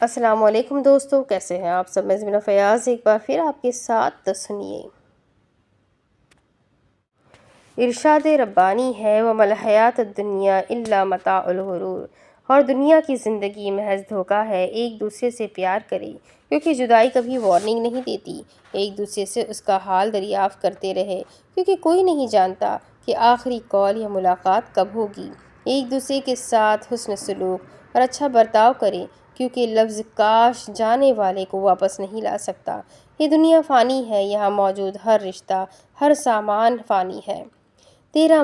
السلام علیکم دوستو، کیسے ہیں آپ سب؟ میں زمینہ فیاض ایک بار پھر آپ کے ساتھ تو سنیے۔ ارشاد ربانی ہے وَمَا الْحَيَاةُ الدُّنْيَا إِلَّا مَتَاعُ الْغُرُورِ، اور دنیا کی زندگی محض دھوکہ ہے۔ ایک دوسرے سے پیار کرے، کیونکہ جدائی کبھی وارننگ نہیں دیتی۔ ایک دوسرے سے اس کا حال دریافت کرتے رہے، کیونکہ کوئی نہیں جانتا کہ آخری کال یا ملاقات کب ہوگی۔ ایک دوسرے کے ساتھ حسن سلوک اور اچھا برتاؤ کرے، کیونکہ لفظ کاش جانے والے کو واپس نہیں لا سکتا۔ یہ دنیا فانی ہے، یہاں موجود ہر رشتہ، ہر سامان فانی ہے۔ تیرے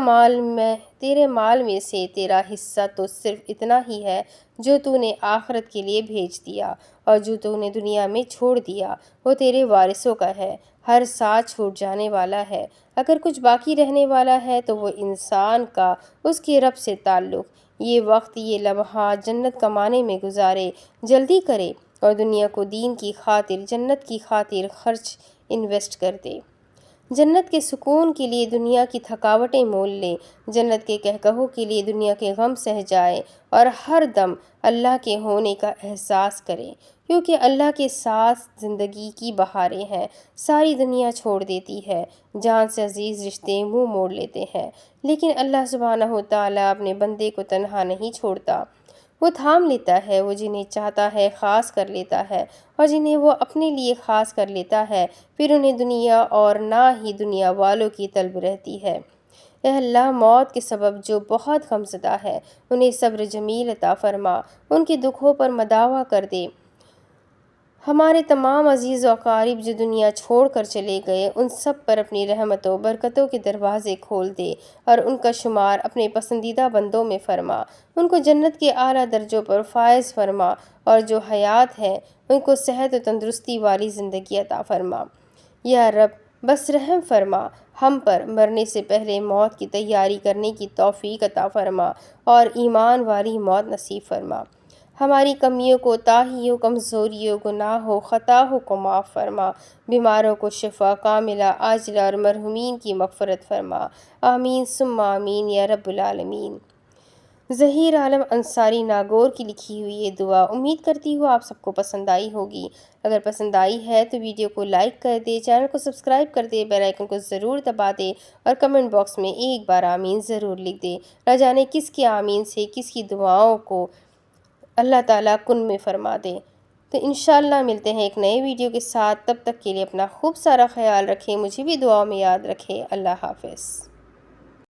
مال میں سے تیرا حصہ تو صرف اتنا ہی ہے جو تو نے آخرت کے لیے بھیج دیا، اور جو تو نے دنیا میں چھوڑ دیا وہ تیرے وارثوں کا ہے۔ ہر ساتھ چھوٹ جانے والا ہے، اگر کچھ باقی رہنے والا ہے تو وہ انسان کا اس کے رب سے تعلق۔ یہ وقت، یہ لمحات جنت کمانے میں گزارے، جلدی کرے اور دنیا کو دین کی خاطر، جنت کی خاطر خرچ انویسٹ کر دے۔ جنت کے سکون کے لیے دنیا کی تھکاوٹیں مول لے، جنت کے کہکہوں کے لیے دنیا کے غم سہ جائے، اور ہر دم اللہ کے ہونے کا احساس کرے، کیونکہ اللہ کے ساتھ زندگی کی بہاریں ہیں۔ ساری دنیا چھوڑ دیتی ہے، جان سے عزیز رشتے منہ موڑ لیتے ہیں، لیکن اللہ سبحانہ وتعالیٰ اپنے بندے کو تنہا نہیں چھوڑتا۔ وہ تھام لیتا ہے، وہ جنہیں چاہتا ہے خاص کر لیتا ہے، اور جنہیں وہ اپنے لیے خاص کر لیتا ہے پھر انہیں دنیا اور نہ ہی دنیا والوں کی طلب رہتی ہے۔ اے اللہ، موت کے سبب جو بہت غمزدہ ہے انہیں صبر جمیل عطا فرما، ان کے دکھوں پر مداوا کر دے۔ ہمارے تمام عزیز و اقارب جو دنیا چھوڑ کر چلے گئے، ان سب پر اپنی رحمتوں برکتوں کے دروازے کھول دے، اور ان کا شمار اپنے پسندیدہ بندوں میں فرما۔ ان کو جنت کے اعلیٰ درجوں پر فائز فرما، اور جو حیات ہیں ان کو صحت و تندرستی والی زندگی عطا فرما۔ یا رب، بس رحم فرما، ہم پر مرنے سے پہلے موت کی تیاری کرنے کی توفیق عطا فرما، اور ایمان والی موت نصیب فرما۔ ہماری کمیوں، کوتاہیوں، کمزوریوں، گناہوں، خطاؤں کو معاف فرما۔ بیماروں کو شفا کاملہ عاجلہ اور مرحومین کی مغفرت فرما۔ آمین ثم آمین یا رب العالمین۔ ظہیر عالم انصاری ناگور کی لکھی ہوئی یہ دعا امید کرتی ہوں آپ سب کو پسند آئی ہوگی۔ اگر پسند آئی ہے تو ویڈیو کو لائک کر دے، چینل کو سبسکرائب کر دے، بیل آئیکن کو ضرور دبا دے، اور کمنٹ باکس میں ایک بار آمین ضرور لکھ دے۔ نہ جانے کس کے آمین سے کس کی دعاؤں کو اللہ تعالیٰ کن میں فرما دے۔ تو انشاءاللہ ملتے ہیں ایک نئے ویڈیو کے ساتھ، تب تک کے لیے اپنا خوب سارا خیال رکھیں، مجھے بھی دعاؤں میں یاد رکھیں۔ اللہ حافظ۔